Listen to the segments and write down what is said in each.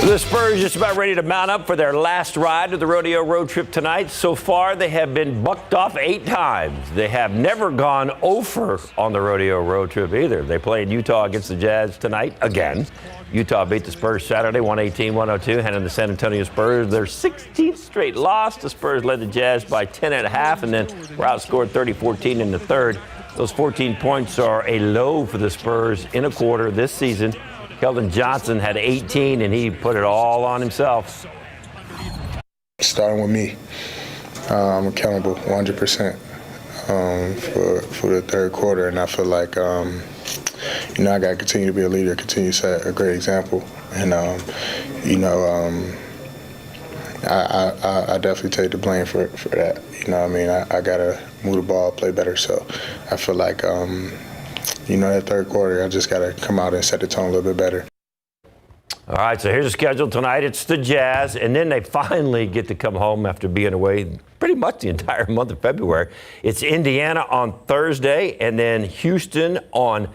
The Spurs just about ready to mount up for their last ride of the rodeo road trip tonight. So far, they have been bucked off 8 times. They have never gone over on the rodeo road trip either. They play in Utah against the Jazz tonight again. Utah beat the Spurs Saturday, 118-102, handing the San Antonio Spurs their 16th straight loss. The Spurs led the Jazz by 10.5 and then were outscored 30-14 in the third. Those 14 points are a low for the Spurs in a quarter this season. Keldon Johnson had 18, and he put it all on himself. Starting with me, I'm accountable 100% for the third quarter, and I feel like I got to continue to be a leader, continue to set a great example, and I definitely take the blame for that. You know what I mean? I got to move the ball, play better, so I feel like that third quarter, I just got to come out and set the tone a little bit better. All right, so here's the schedule tonight. It's the Jazz, and then they finally get to come home after being away pretty much the entire month of February. It's Indiana on Thursday, and then Houston on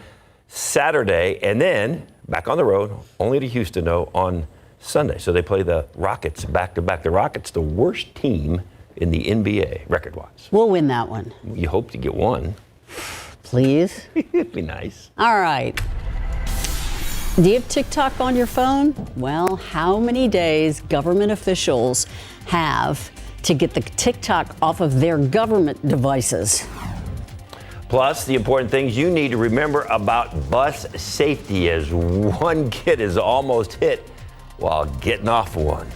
Saturday, and then back on the road, only to Houston, though, on Sunday. So they play the Rockets back-to-back. The Rockets, the worst team in the NBA, record-wise. We'll win that one. You hope to get one. Please? It'd be nice. All right. Do you have TikTok on your phone? Well, how many days government officials have to get the TikTok off of their government devices? Plus, the important things you need to remember about bus safety as one kid is almost hit while getting off one.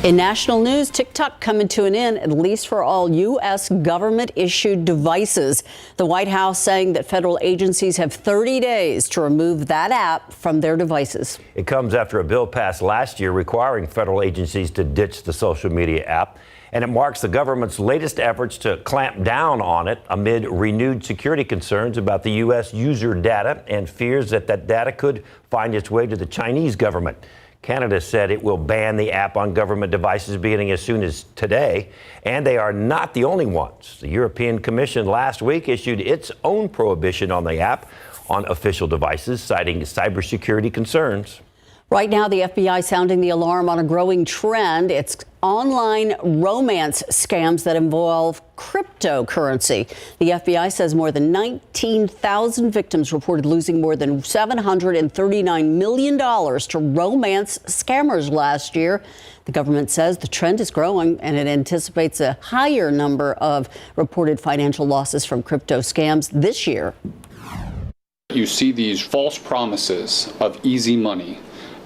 In national news, TikTok coming to an end, at least for all U.S. government-issued devices. The White House saying that federal agencies have 30 days to remove that app from their devices. It comes after a bill passed last year requiring federal agencies to ditch the social media app. And it marks the government's latest efforts to clamp down on it amid renewed security concerns about the U.S. user data and fears that that data could find its way to the Chinese government. Canada said it will ban the app on government devices beginning as soon as today, and they are not the only ones. The European Commission last week issued its own prohibition on the app on official devices, citing cybersecurity concerns. Right now, the FBI sounding the alarm on a growing trend. It's online romance scams that involve cryptocurrency. The FBI says more than 19,000 victims reported losing more than $739 million to romance scammers last year. The government says the trend is growing, and it anticipates a higher number of reported financial losses from crypto scams this year. You see these false promises of easy money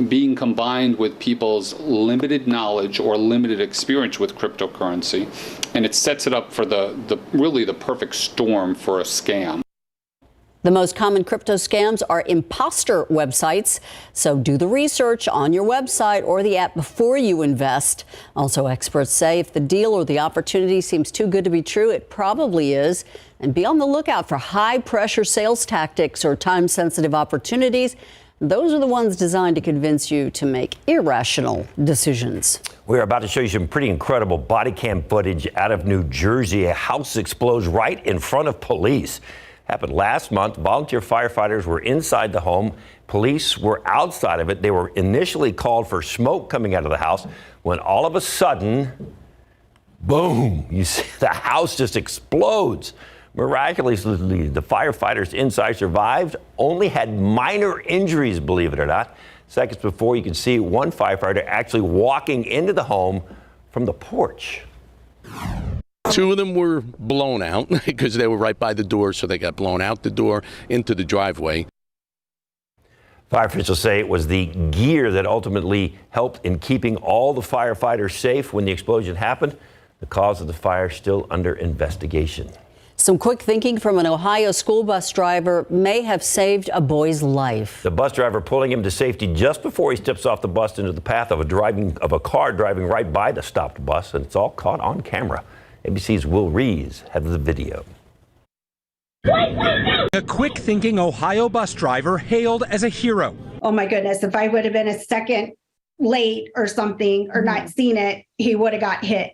being combined with people's limited knowledge or limited experience with cryptocurrency, and it sets it up for really the perfect storm for a scam. The most common crypto scams are imposter websites, so do the research on your website or the app before you invest. Also, experts say if the deal or the opportunity seems too good to be true, it probably is. And be on the lookout for high-pressure sales tactics or time-sensitive opportunities. Those are the ones designed to convince you to make irrational decisions. We're about to show you some pretty incredible body cam footage out of New Jersey. A house explodes right in front of police. Happened last month. Volunteer firefighters were inside the home. Police were outside of it. They were initially called for smoke coming out of the house when all of a sudden, boom, you see the house just explodes. Miraculously, the firefighters inside survived, only had minor injuries, believe it or not. Seconds before, you can see one firefighter actually walking into the home from the porch. 2 of them were blown out because they were right by the door, so they got blown out the door into the driveway. Fire officials say it was the gear that ultimately helped in keeping all the firefighters safe when the explosion happened. The cause of the fire still under investigation. Some quick thinking from an Ohio school bus driver may have saved a boy's life. The bus driver pulling him to safety just before he steps off the bus into the path of a car driving right by the stopped bus, and it's all caught on camera. ABC's Will Rees has the video. A quick-thinking Ohio bus driver hailed as a hero. Oh my goodness, if I would have been a second late or something or not seen it, he would have got hit.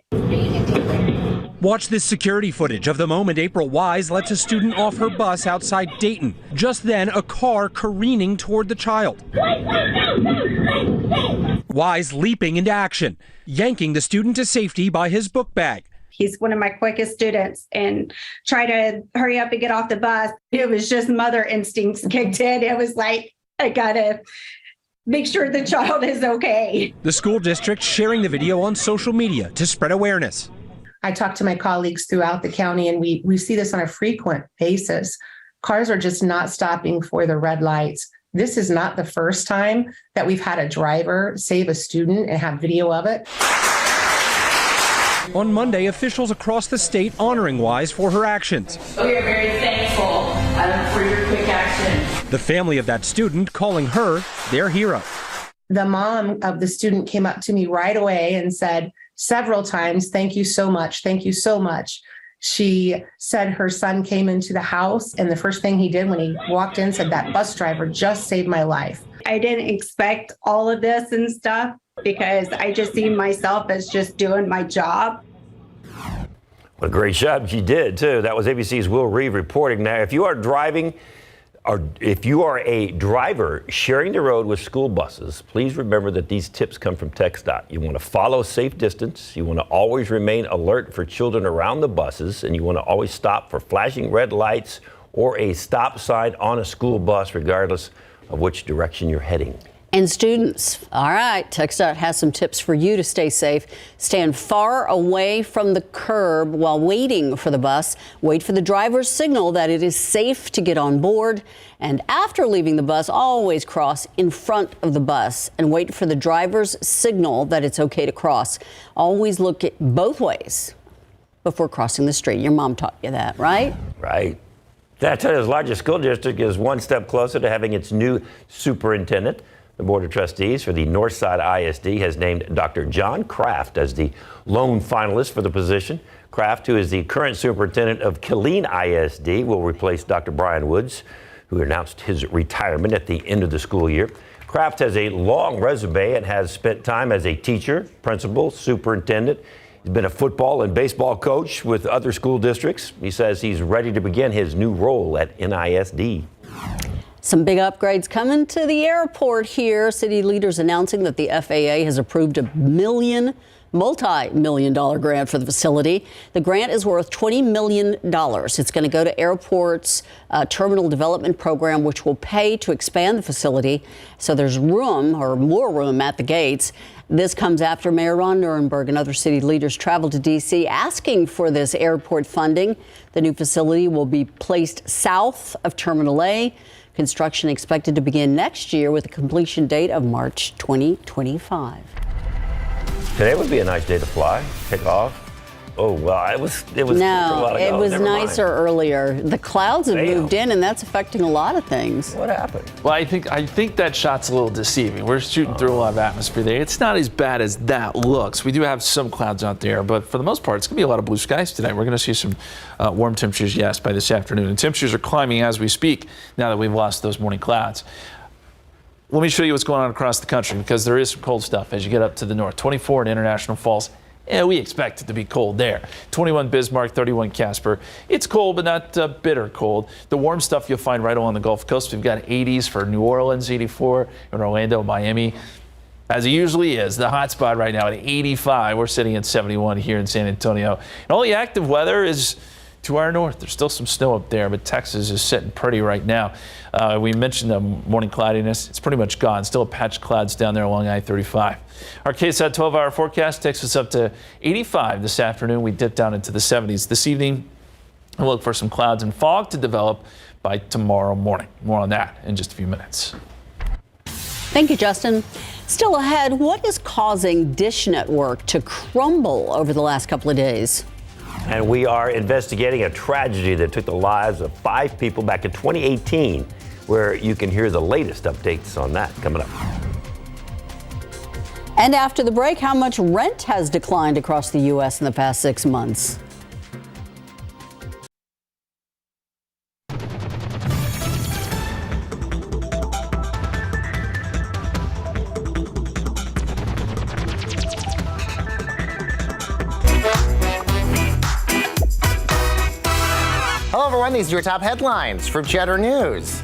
Watch this security footage of the moment April Wise lets a student off her bus outside Dayton. Just then, a car careening toward the child. Wise leaping into action, yanking the student to safety by his book bag. He's one of my quickest students and try to hurry up and get off the bus. It was just mother instincts kicked in. It was like, I gotta make sure the child is okay. The school district sharing the video on social media to spread awareness. I talk to my colleagues throughout the county, and we see this on a frequent basis. Cars are just not stopping for the red lights. This is not the first time that we've had a driver save a student and have video of it. On Monday, officials across the state honoring Wise for her actions. We are very thankful for your quick action. The family of that student calling her their hero. The mom of the student came up to me right away and said several times, "Thank you so much. Thank you so much." She said her son came into the house, and the first thing he did when he walked in said, "That bus driver just saved my life." I didn't expect all of this and stuff because I just see myself as just doing my job. What a great job she did, too. That was ABC's Will Reeve reporting. Now, if you are driving, or if you are a driver sharing the road with school buses, please remember that these tips come from TxDOT. You want to follow safe distance. You want to always remain alert for children around the buses, and you want to always stop for flashing red lights or a stop sign on a school bus, regardless of which direction you're heading. And students, all right, TxDOT has some tips for you to stay safe. Stand far away from the curb while waiting for the bus. Wait for the driver's signal that it is safe to get on board. And after leaving the bus, always cross in front of the bus and wait for the driver's signal that it's okay to cross. Always look at both ways before crossing the street. Your mom taught you that, right? Right. San Antonio's largest school district is one step closer to having its new superintendent. The Board of Trustees for the Northside ISD has named Dr. John Kraft as the lone finalist for the position. Kraft, who is the current superintendent of Killeen ISD, will replace Dr. Brian Woods, who announced his retirement at the end of the school year. Kraft has a long resume and has spent time as a teacher, principal, superintendent. He's been a football and baseball coach with other school districts. He says he's ready to begin his new role at NISD. Some big upgrades coming to the airport here. City leaders announcing that the FAA has approved a multi-million-dollar grant for the facility. The grant is worth $20 million. It's going to go to airport's terminal development program, which will pay to expand the facility. So there's room, or more room, at the gates. This comes after Mayor Ron Nirenberg and other city leaders traveled to D.C. asking for this airport funding. The new facility will be placed south of Terminal A. Construction expected to begin next year with a completion date of March 2025. Today would be a nice day to fly, take off. Oh, well, it was No, a while ago. it was Never nicer mind. earlier. The clouds have moved in, and that's affecting a lot of things. What happened? Well, I think that shot's a little deceiving. We're shooting through a lot of atmosphere there. It's not as bad as that looks. We do have some clouds out there, but for the most part, it's going to be a lot of blue skies tonight. We're going to see some warm temperatures, yes, by this afternoon. And temperatures are climbing as we speak now that we've lost those morning clouds. Let me show you what's going on across the country, because there is some cold stuff as you get up to the north. 24 in International Falls. Yeah, we expect it to be cold there. 21 Bismarck, 31 Casper. It's cold, but not bitter cold. The warm stuff you'll find right along the Gulf Coast. We've got 80s for New Orleans, 84 in Orlando, Miami. As it usually is, the hot spot right now at 85. We're sitting at 71 here in San Antonio. And all the active weather is to our north. There's still some snow up there, but Texas is sitting pretty right now. We mentioned the morning cloudiness. It's pretty much gone. Still a patch of clouds down there along I-35. Our KSAT 12-hour forecast takes us up to 85 this afternoon. We dip down into the 70s this evening. We'll look for some clouds and fog to develop by tomorrow morning. More on that in just a few minutes. Thank you, Justin. Still ahead, what is causing Dish Network to crumble over the last couple of days? And we are investigating a tragedy that took the lives of 5 people back in 2018, where you can hear the latest updates on that coming up. And after the break, how much rent has declined across the U.S. in the past 6 months? Hello everyone, these are your top headlines from Cheddar News.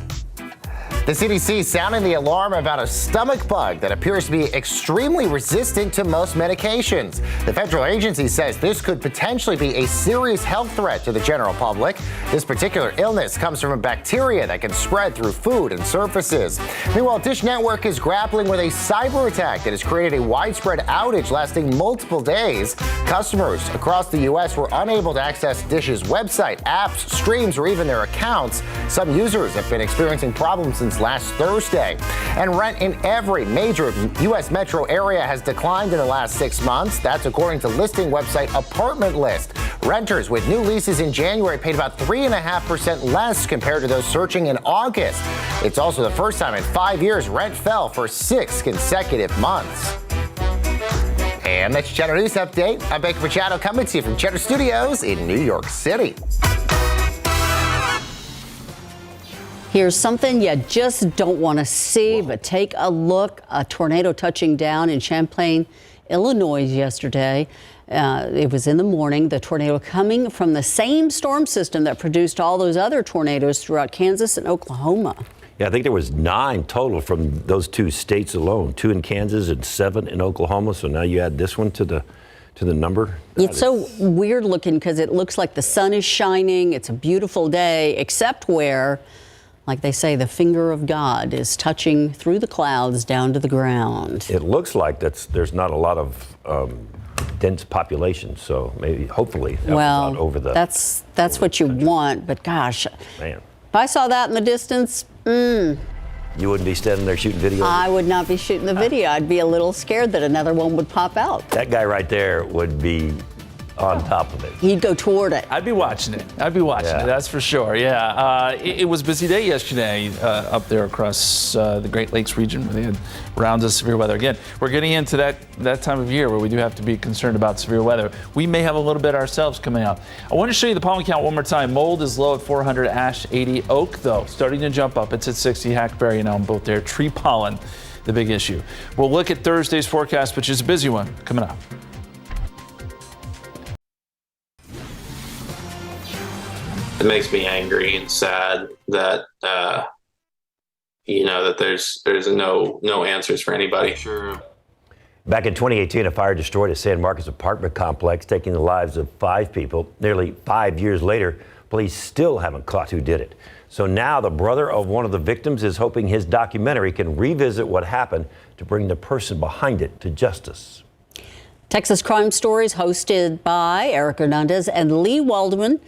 The CDC sounding the alarm about a stomach bug that appears to be extremely resistant to most medications. The federal agency says this could potentially be a serious health threat to the general public. This particular illness comes from a bacteria that can spread through food and surfaces. Meanwhile, Dish Network is grappling with a cyber attack that has created a widespread outage lasting multiple days. Customers across the U.S. were unable to access Dish's website, apps, streams, or even their accounts. Some users have been experiencing problems since last Thursday. And rent in every major U.S. metro area has declined in the last 6 months. That's according to listing website Apartment List. Renters with new leases in January paid about 3.5% less compared to those searching in August. It's also the first time in 5 years rent fell for 6 consecutive months. And that's your Cheddar News Update. I'm Baker Machado coming to you from Cheddar Studios in New York City. Here's something you just don't want to see, but take a look. A tornado touching down in Champaign, Illinois yesterday. It was in the morning. The tornado coming from the same storm system that produced all those other tornadoes throughout Kansas and Oklahoma. Yeah, I think there was 9 total from those 2 states alone, 2 in Kansas and 7 in Oklahoma. So now you add this one to the number. It's so weird looking because it looks like the sun is shining. It's a beautiful day, except where, like they say, the finger of God is touching through the clouds down to the ground. It looks like there's not a lot of dense population, so maybe, hopefully, that was not over the. That's what you want, but gosh, man, if I saw that in the distance, you wouldn't be standing there shooting video. I would not be shooting the video. I'd be a little scared that another one would pop out. That guy right there would be on top of it. He'd go toward it. I'd be watching it. That's for sure. Yeah. It was a busy day yesterday up there across the Great Lakes region where they had rounds of severe weather. Again, we're getting into that time of year where we do have to be concerned about severe weather. We may have a little bit ourselves coming out. I want to show you the pollen count one more time. Mold is low at 400, ash 80. Oak, though, starting to jump up. It's at 60. Hackberry and elm both there. Tree pollen, the big issue. We'll look at Thursday's forecast, which is a busy one, coming up. It makes me angry and sad that that there's no answers for anybody. Sure. Back in 2018, a fire destroyed a San Marcos apartment complex, taking the lives of 5 people. Nearly 5 years later, police still haven't caught who did it. So now the brother of one of the victims is hoping his documentary can revisit what happened to bring the person behind it to justice. Texas Crime Stories, hosted by Eric Hernandez and Lee Waldman,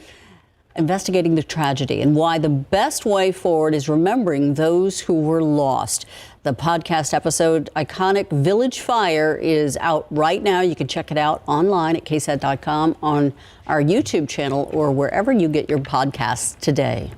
investigating the tragedy and why the best way forward is remembering those who were lost. The podcast episode, Iconic Village Fire, is out right now. You can check it out online at KSAT12, on our YouTube channel, or wherever you get your podcasts today.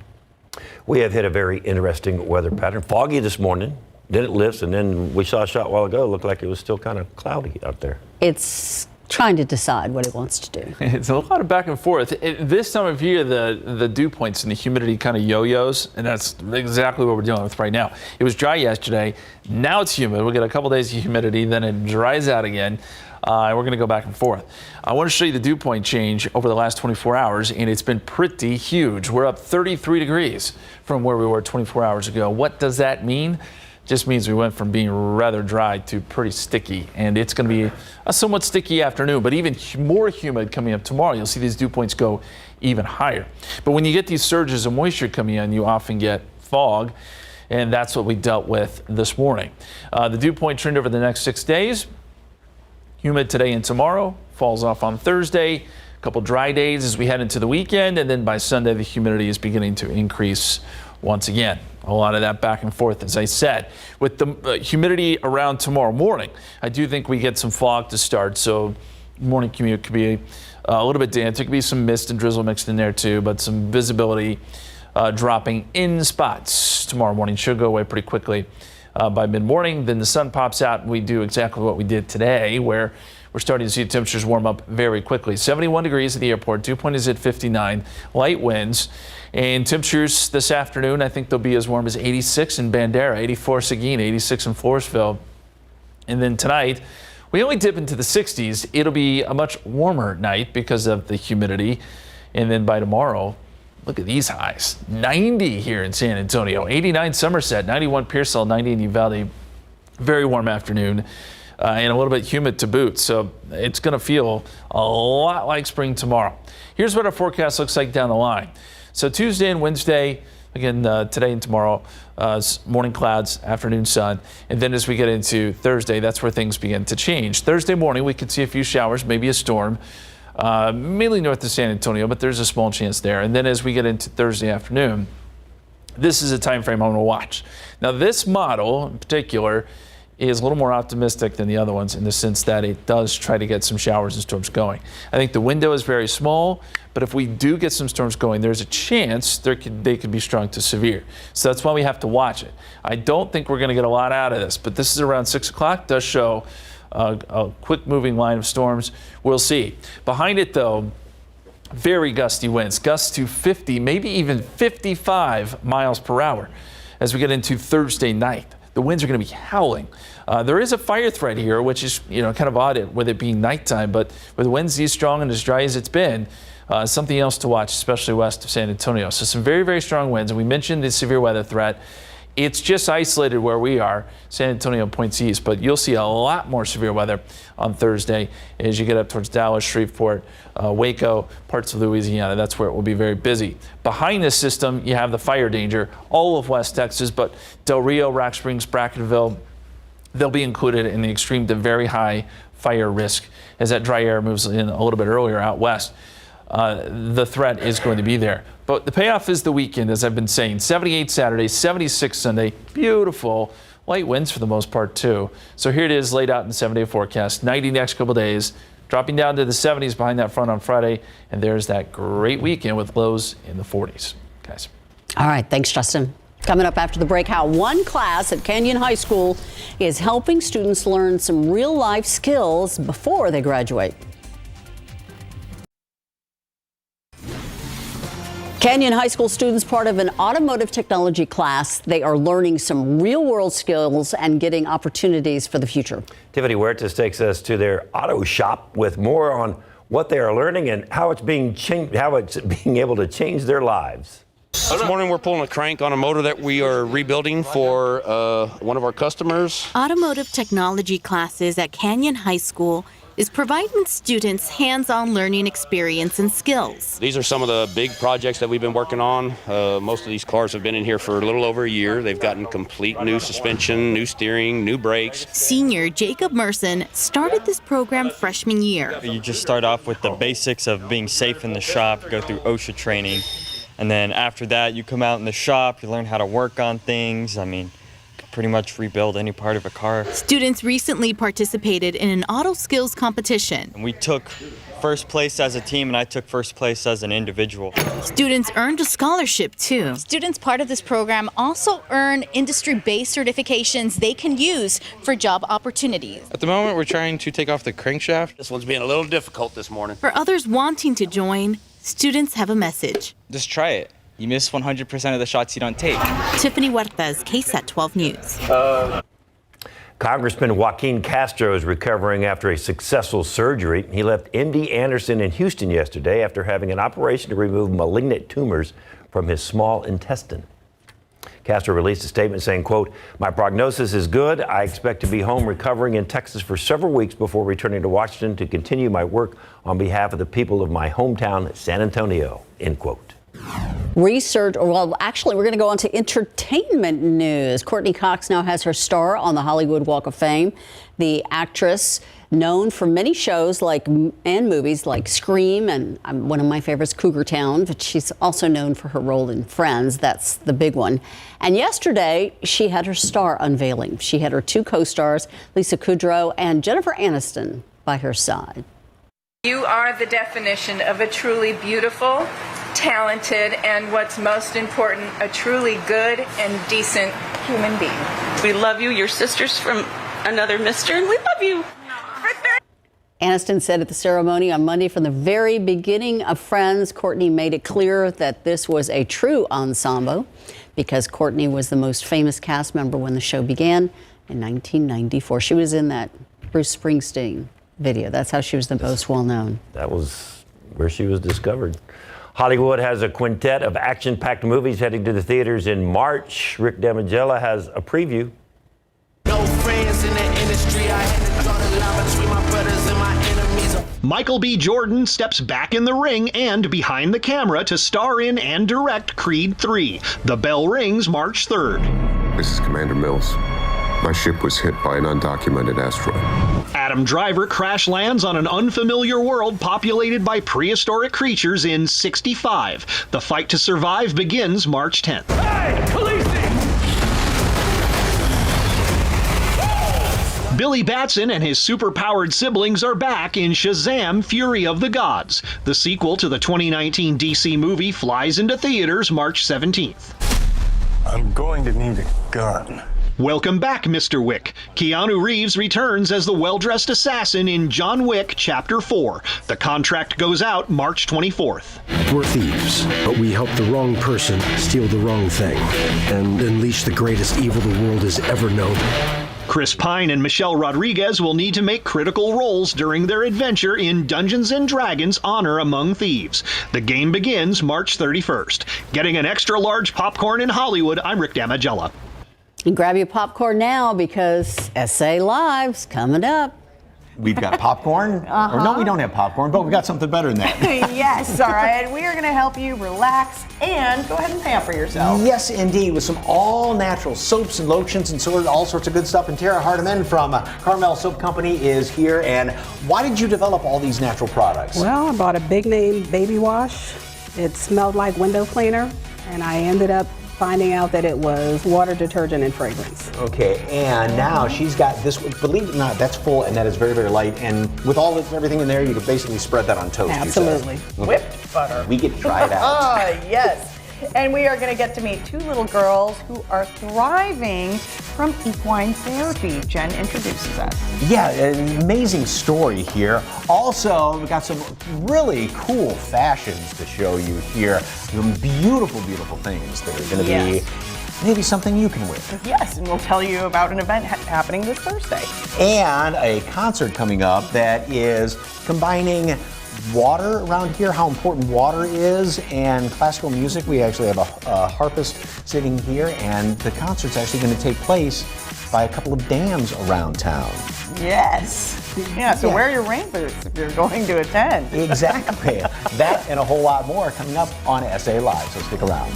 We have hit a very interesting weather pattern. Foggy this morning, then it lifts, and then we saw a shot a while ago. It looked like it was still kind of cloudy out there. It's trying to decide what it wants to do. It's a lot of back and forth. This time of year, the dew points and the humidity kind of yo-yos, and that's exactly what we're dealing with right now. It was dry yesterday. Now it's humid. We'll get a couple days of humidity, then it dries out again. And we're going to go back and forth. I want to show you the dew point change over the last 24 hours, and it's been pretty huge. We're up 33 degrees from where we were 24 hours ago. What does that mean? Just means we went from being rather dry to pretty sticky, and it's going to be a somewhat sticky afternoon, but even more humid coming up tomorrow. You'll see these dew points go even higher. But when you get these surges of moisture coming in, you often get fog, and that's what we dealt with this morning. The dew point trend over the next 6 days, humid today and tomorrow, falls off on Thursday, a couple dry days as we head into the weekend, and then by Sunday the humidity is beginning to increase once again. A lot of that back and forth, as I said. With the humidity around tomorrow morning, I do think we get some fog to start, so morning commute could be a little bit damp. There could be some mist and drizzle mixed in there too, but some visibility dropping in spots tomorrow morning. Should go away pretty quickly by mid-morning. Then the sun pops out and we do exactly what we did today, where we're starting to see temperatures warm up very quickly. 71 degrees at the airport, dew point is at 59, light winds. And temperatures this afternoon, I think they'll be as warm as 86 in Bandera, 84 Seguin, 86 in Floresville. And then tonight, we only dip into the 60s. It'll be a much warmer night because of the humidity. And then by tomorrow, Look at these highs. 90 here in San Antonio, 89 Somerset, 91 Pearsall, 90 in Uvalde. Very warm afternoon and a little bit humid to boot. So it's going to feel a lot like spring tomorrow. Here's what our forecast looks like down the line. So Tuesday and Wednesday, again, today and tomorrow, morning clouds, afternoon sun. And then as we get into Thursday, that's where things begin to change. Thursday morning, we could see a few showers, maybe a storm. Mainly north of San Antonio, but there's a small chance there. And then as we get into Thursday afternoon, this is a time frame I'm going to watch. Now, this model in particular is a little more optimistic than the other ones in the sense that it does try to get some showers and storms going. I think the window is very small, but if we do get some storms going, there's a chance they could be strong to severe. So that's why we have to watch it. I don't think we're going to get a lot out of this, but this is around 6 o'clock, does show a quick moving line of storms. We'll see. Behind it, though, very gusty winds, gusts to 50, maybe even 55 miles per hour as we get into Thursday night. The winds are going to be howling. There is a fire threat here, which is kind of odd with it being nighttime, but with the winds these strong and as dry as it's been, something else to watch, especially west of San Antonio. So some very, very strong winds. And we mentioned the severe weather threat. It's just isolated where we are, San Antonio points east, but you'll see a lot more severe weather on Thursday as you get up towards Dallas, Shreveport, Waco, parts of Louisiana. That's where it will be very busy. Behind this system, you have the fire danger, all of West Texas, but Del Rio, Rock Springs, Brackettville, they'll be included in the extreme to very high fire risk as that dry air moves in a little bit earlier out west. The threat is going to be there. But the payoff is the weekend, as I've been saying. 78 Saturday, 76 Sunday. Beautiful. Light winds for the most part, too. So here it is laid out in the 7-day forecast. 90 next couple days, dropping down to the 70s behind that front on Friday. And there's that great weekend with lows in the 40s. Guys. All right. Thanks, Justin. Coming up after the break, how one class at Canyon High School is helping students learn some real-life skills before they graduate. Canyon High School students, part of an automotive technology class. They are learning some real-world skills and getting opportunities for the future. Tiffany Huertas takes us to their auto shop with more on what they are learning and how it's being able to change their lives. This morning we're pulling a crank on a motor that we are rebuilding for one of our customers. Automotive technology classes at Canyon High School is providing students hands-on learning experience and skills. These are some of the big projects that we've been working on. Most of these cars have been in here for a little over a year. They've gotten complete new suspension, new steering, new brakes. Senior Jacob Merson started this program freshman year. You just start off with the basics of being safe in the shop, go through OSHA training, and then after that you come out in the shop, you learn how to work on things. Pretty much rebuild any part of a car. Students recently participated in an auto skills competition. We took first place as a team and I took first place as an individual. Students earned a scholarship too. Students part of this program also earn industry-based certifications they can use for job opportunities. At the moment, we're trying to take off the crankshaft. This one's being a little difficult this morning. For others wanting to join, students have a message. Just try it. You miss 100% of the shots you don't take. Tiffany Huertas, KSAT12 News. Congressman Joaquin Castro is recovering after a successful surgery. He left MD Anderson in Houston yesterday after having an operation to remove malignant tumors from his small intestine. Castro released a statement saying, quote, "My prognosis is good. I expect to be home recovering in Texas for several weeks before returning to Washington to continue my work on behalf of the people of my hometown, San Antonio," end quote. Research, well, actually, we're going to go on to entertainment news. Courtney Cox now has her star on the Hollywood Walk of Fame. The actress, known for many shows and movies like Scream and one of my favorites, Cougar Town, but she's also known for her role in Friends. That's the big one. And yesterday, she had her star unveiling. She had her two co-stars, Lisa Kudrow and Jennifer Aniston, by her side. You are the definition of a truly beautiful, talented, and what's most important, a truly good and decent human being. We love you. Your sister's from another mister, and we love you. Aniston said at the ceremony on Monday, from the very beginning of Friends, Courtney made it clear that this was a true ensemble because Courtney was the most famous cast member when the show began in 1994. She was in that Bruce Springsteen video. That's how she was the most well known. That was where she was discovered. Hollywood has a quintet of action-packed movies heading to the theaters in March. Rick Damagella has a preview. No friends in the industry. I had to draw the line between my brothers and my enemies. Michael B. Jordan steps back in the ring and behind the camera to star in and direct Creed 3. The bell rings March 3rd. This is Commander Mills. My ship was hit by an undocumented asteroid. Adam Driver crash lands on an unfamiliar world populated by prehistoric creatures in 65. The fight to survive begins March 10th. Hey, policing! Billy Batson and his superpowered siblings are back in Shazam! Fury of the Gods. The sequel to the 2019 DC movie flies into theaters March 17th. I'm going to need a gun. Welcome back, Mr. Wick. Keanu Reeves returns as the well-dressed assassin in John Wick Chapter 4. The contract goes out March 24th. We're thieves, but we help the wrong person steal the wrong thing and unleash the greatest evil the world has ever known. Chris Pine and Michelle Rodriguez will need to make critical roles during their adventure in Dungeons & Dragons Honor Among Thieves. The game begins March 31st. Getting an extra large popcorn in Hollywood, I'm Rick Damagella. And grab your popcorn now because SA Live's coming up. We've got popcorn. Or no, we don't have popcorn, but we've got something better than that. Yes, all right. We are going to help you relax and go ahead and pamper yourself. Yes, indeed, with some all-natural soaps and lotions and all sorts of good stuff. And Tara Hardiman from Carmel Soap Company is here. And why did you develop all these natural products? Well, I bought a big name baby wash. It smelled like window cleaner, and I ended up finding out that it was water, detergent, and fragrance. Okay, and now she's got this, believe it or not, that's full and that is very, very light. And with all this, everything in there, you could basically spread that on toast. Absolutely. Whipped butter. We get to try it out. Oh, yes. And we are going to get to meet two little girls who are thriving from equine therapy. Jen introduces us. Yeah, an amazing story here. Also, we've got some really cool fashions to show you here. Some beautiful, beautiful things that are going to be maybe something you can wear. Yes, and we'll tell you about an event happening this Thursday. And a concert coming up that is combining water around here, how important water is, and classical music. We actually have a harpist sitting here, and the concert's actually going to take place by a couple of dams around town. Yes. Yeah, so wear your rain boots if you're going to attend. Exactly. That and a whole lot more coming up on SA Live, so stick around.